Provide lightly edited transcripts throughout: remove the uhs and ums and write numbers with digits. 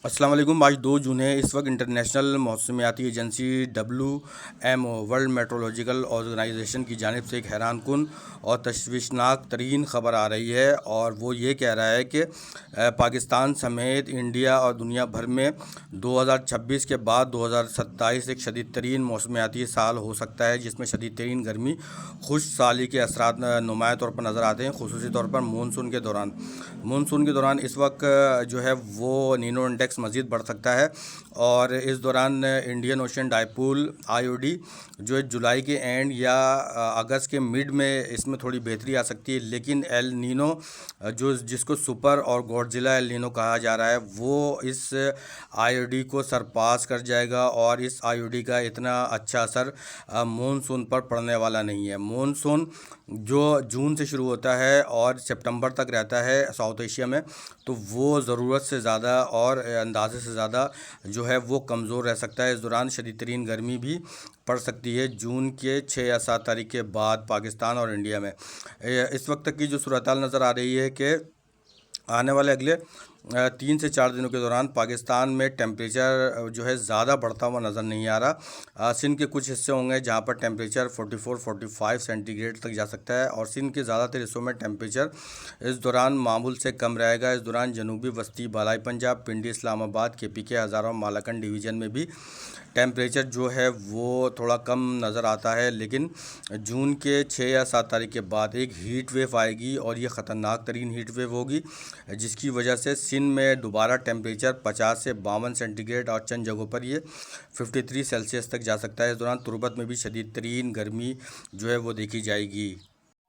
अस्सलाम वालेकुम। आज 2 जून है। इस वक्त इंटरनेशनल मौसमियाती agency WMO world meteorological organization की जानिब से एक हैरानकुन और तशवीशनाक तरीन ख़बर आ रही है, और वो ये कह रहा है कि पाकिस्तान समेत इंडिया और दुनिया भर में 2026 के बाद 2027 एक शदीद तरीन मौसमियाती साल हो सकता है, जिसमें शदीद तरीन गर्मी, खुश साली के असरात नुमाया तौर पर नज़र आते हैं, खुसूसी तौर पर मानसून के दौरान इस वक्त जो है वो नीनो इंडेक्स मज़ीद बढ़ सकता है। और इस दौरान इंडियन ओशन डाइपोल IOD जो है जुलाई के एंड या अगस्त के मिड में इसमें थोड़ी बेहतरी आ सकती है, लेकिन एल नीनो जो जिसको सुपर और गॉडजिला एल नीनो कहा जा रहा है, वो इस IOD को सरपास कर जाएगा, और इस IOD का इतना अच्छा असर मानसून पर पड़ने वाला नहीं है। मानसून जो जून से शुरू होता है और सितंबर तक रहता है साउथ एशिया में, तो वो ज़रूरत से ज़्यादा और अंदाजे से ज़्यादा जो है वो कमज़ोर रह सकता है। इस दौरान शदीद तरीन गर्मी भी पड़ सकती है जून के 6 या 7 तारीख के बाद पाकिस्तान और इंडिया में। इस वक्त तक की जो सूरत हाल नज़र आ रही है कि आने वाले अगले 3 से 4 दिनों के दौरान पाकिस्तान में टेम्परेचर जो है ज़्यादा बढ़ता हुआ नज़र नहीं आ रहा। सिंध के कुछ हिस्से होंगे जहाँ पर टेम्परेचर 44-45 सेंटीग्रेड तक जा सकता है, और सिंध के ज़्यादातर हिस्सों में टेम्परेचर इस दौरान मामूल से कम रहेगा। इस दौरान जनूबी वस्ती, बालाई पंजाब, पिंडी, इस्लामाबाद, KPK, हज़ारा, मालाकंड डिवीज़न में भी टेम्परेचर जो है वो थोड़ा कम नज़र आता है। लेकिन जून के 6 या 7 तारीख के बाद एक हीट वेव आएगी, और ये ख़तरनाक तरीन हीट वेव होगी, जिसकी वजह से सिंध में दोबारा टेम्परेचर 50 से 52 सेंटीग्रेड और चंद जगहों पर ये 53 सेल्सियस तक जा सकता है। इस दौरान तुर्बत में भी शदीद तरीन गर्मी जो है वो देखी जाएगी।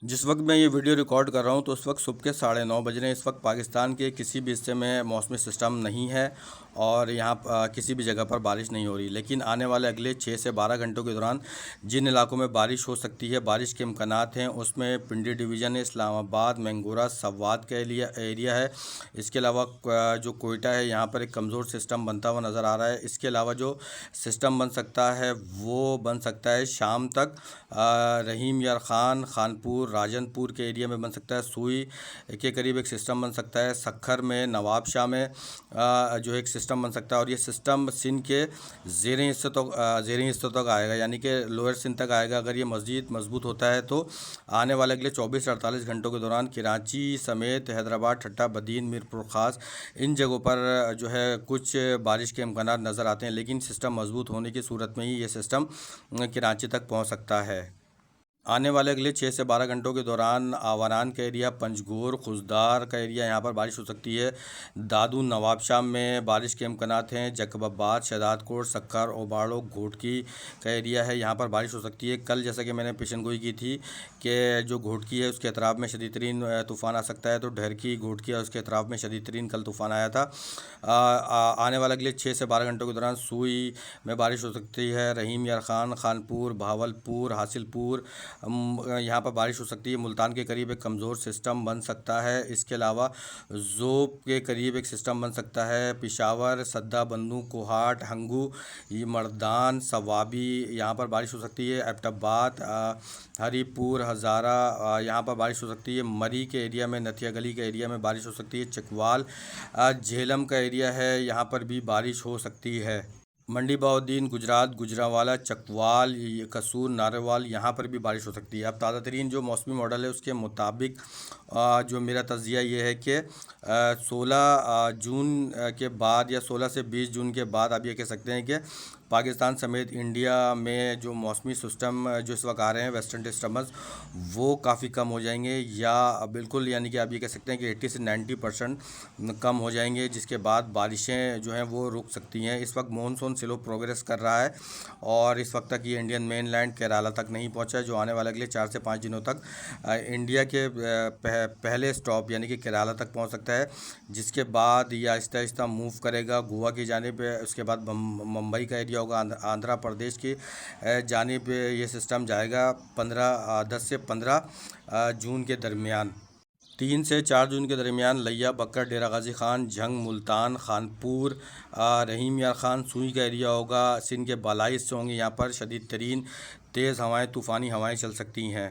जिस वक्त मैं ये वीडियो रिकॉर्ड कर रहा हूँ तो उस वक्त सुबह के 9:30 बज रहे हैं। इस वक्त पाकिस्तान के किसी भी हिस्से में मौसमी सिस्टम नहीं है, और यहाँ किसी भी जगह पर बारिश नहीं हो रही। लेकिन आने वाले अगले 6 से 12 घंटों के दौरान जिन इलाकों में बारिश हो सकती है, बारिश के इम्कानात हैं, उसमें पिंडी डिवीज़न है, इस्लामाबाद, मैंगोरा, सवात का एरिया है। इसके अलावा जो कोयटा है, यहाँ पर एक कमज़ोर सिस्टम बनता हुआ नज़र आ रहा है। इसके अलावा जो सिस्टम बन सकता है वो बन सकता है शाम तक रहीम यार ख़ान, खानपुर, राजनपुर के एरिया में बन सकता है। सूई के करीब एक सिस्टम बन सकता है। सखर में, नवाब शाह में जो एक सिस्टम बन सकता है, और ये सिस्टम सिंध के ज़ेरी हिस्सों तक आएगा, यानी कि लोअर सिंध तक आएगा। अगर ये मज़ीद मजबूत होता है तो आने वाले अगले 24 से 48 घंटों के दौरान कराची समेत हैदराबाद, ठट्टा, बदीन, मीरपुर ख़ास, इन जगहों पर जो है कुछ बारिश के इम्कानात नज़र आते हैं। लेकिन सिस्टम मजबूत होने की सूरत में ही ये सिस्टम कराची तक पहुँच सकता है। आने वाले अगले 6 से 12 घंटों के दौरान आवारान का एरिया, पंजगोर, खुजदार का एरिया, यहाँ पर बारिश हो सकती है। दादू, नवाबशाह में बारिश के इम्कानात हैं। जकबाबाद, शहदादकोट, सक्कर, ओबाड़ो, घोटकी का एरिया है, यहाँ पर बारिश हो सकती है। कल जैसा कि मैंने पेशनगोई की थी कि जो घोटकी है उसके अतराफ़ में शदीद तरीन तूफ़ान आ सकता है, तो ढरकी, घोटकी और उसके अतराफ़ में शदीद तरीन कल तूफ़ान आया था। आने वाले अगले 6 से 12 घंटों के दौरान सूई में बारिश हो सकती है। रहीम यार ख़ान, खानपुर, भावलपुर, हासिलपुर, यहाँ पर बारिश हो सकती है। मुल्तान के करीब एक कमज़ोर सिस्टम बन सकता है। इसके अलावा ज़ोब के करीब एक सिस्टम बन सकता है। पिशावर, सद्दा, बंदू, कोहाट, हंगू, ये मर्दान, सवाबी, यहाँ पर बारिश हो सकती है। एबटाबाद, हरीपुर, हज़ारा, यहाँ पर बारिश हो सकती है। मरी के एरिया में, नथिया गली के एरिया में बारिश हो सकती है। चकवाल, झेलम का एरिया है, यहाँ पर भी बारिश हो सकती है। मंडी बहाउद्दीन, गुजरात, गुजरावाला, चकवाल, कसूर, नारेवाल, यहाँ पर भी बारिश हो सकती है। अब ताज़ा तरीन जो मौसमी मॉडल है उसके मुताबिक जो मेरा तज़िया ये है कि 16 जून के बाद या 16 से 20 जून के बाद आप ये कह सकते हैं कि पाकिस्तान समेत इंडिया में जो मौसमी सिस्टम जो इस वक्त आ रहे हैं, वेस्टर्न डिस्टर्बेंस, वो काफ़ी कम हो जाएंगे, या बिल्कुल, यानी कि आप ये कह सकते हैं कि 80 से 90% कम हो जाएंगे, जिसके बाद बारिशें जो हैं वो रुक सकती हैं। इस वक्त मानसून स्लो प्रोग्रेस कर रहा है, और इस वक्त तक ये इंडियन मेनलैंड केरला तक नहीं पहुंचा है, जो आने वाले अगले 4 से 5 दिनों तक इंडिया के पहले स्टॉप यानी कि केरला तक पहुंच सकता है, जिसके बाद ये आहिस्ता आहिस्ता मूव करेगा गोवा की जानिब। उसके बाद मुंबई का एरिया होगा, आंध्र प्रदेश की जानिब ये सिस्टम जाएगा 10 से 15 जून के दरमियान। 3 से 4 जून के दरमियान लिया, बकर, डेरा गाजी खान, झंग, मुल्तान, खानपुर, रहीम यार ख़ान, सूई का एरिया होगा। सिंध के बालाई हिस्से होंगे, यहाँ पर शदीद तरीन तेज़ हवाएँ, तूफ़ानी हवाएँ चल सकती हैं।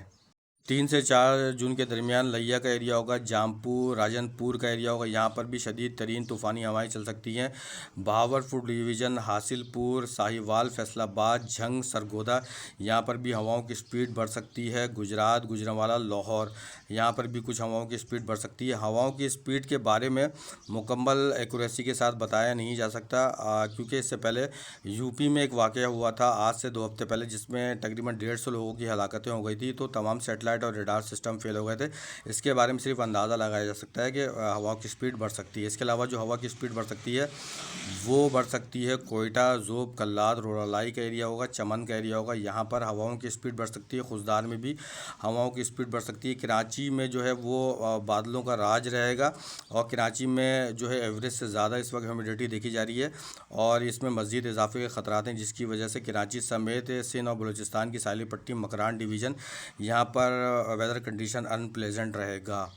3 से 4 जून के दरमियान लिया का एरिया होगा, जामपुर राजनपुर का एरिया होगा, यहाँ पर भी शदीद तरीन तूफ़ानी हवाएं चल सकती हैं। बहावलपुर डिवीज़न, हासिलपुर, साहिवाल, फैसलाबाद, झंग, सरगोदा, यहाँ पर भी हवाओं की स्पीड बढ़ सकती है। गुजरात, गुजरांवाला, लाहौर, यहाँ पर भी कुछ हवाओं की स्पीड बढ़ सकती है। हवाओं की स्पीड के बारे में मुकम्मल एक्यूरेसी के साथ बताया नहीं जा सकता, क्योंकि इससे पहले यूपी में एक वाक़या हुआ था आज से 2 हफ्ते पहले, जिसमें तकरीबन 150 लोगों की हलाकतें हो गई थी, तो तमाम सेटेलाइट और रेडार सिस्टम फेल हो गए थे। इसके बारे में सिर्फ अंदाज़ा लगाया जा सकता है कि हवा की स्पीड बढ़ सकती है। इसके अलावा जो हवा की स्पीड बढ़ सकती है वो बढ़ सकती है कोयटा, जोब, कल्लाद, रोरालाई का एरिया होगा, चमन का एरिया होगा, यहाँ पर हवाओं की स्पीड बढ़ सकती है। खुशदार में भी हवाओं की स्पीड बढ़ सकती है। कराची में जो है वो बादलों का राज रहेगा, और कराची में जो है एवरेज से ज़्यादा इस वक्त ह्यूमिडिटी देखी जा रही है, और इसमें मज़ीद इजाफे के ख़तरात हैं, जिसकी वजह से कराची समेत सिंध और बलूचिस्तान की साहिली पट्टी, मकरान डिवीज़न, यहाँ पर वेदर कंडीशन अनप्लेजेंट रहेगा।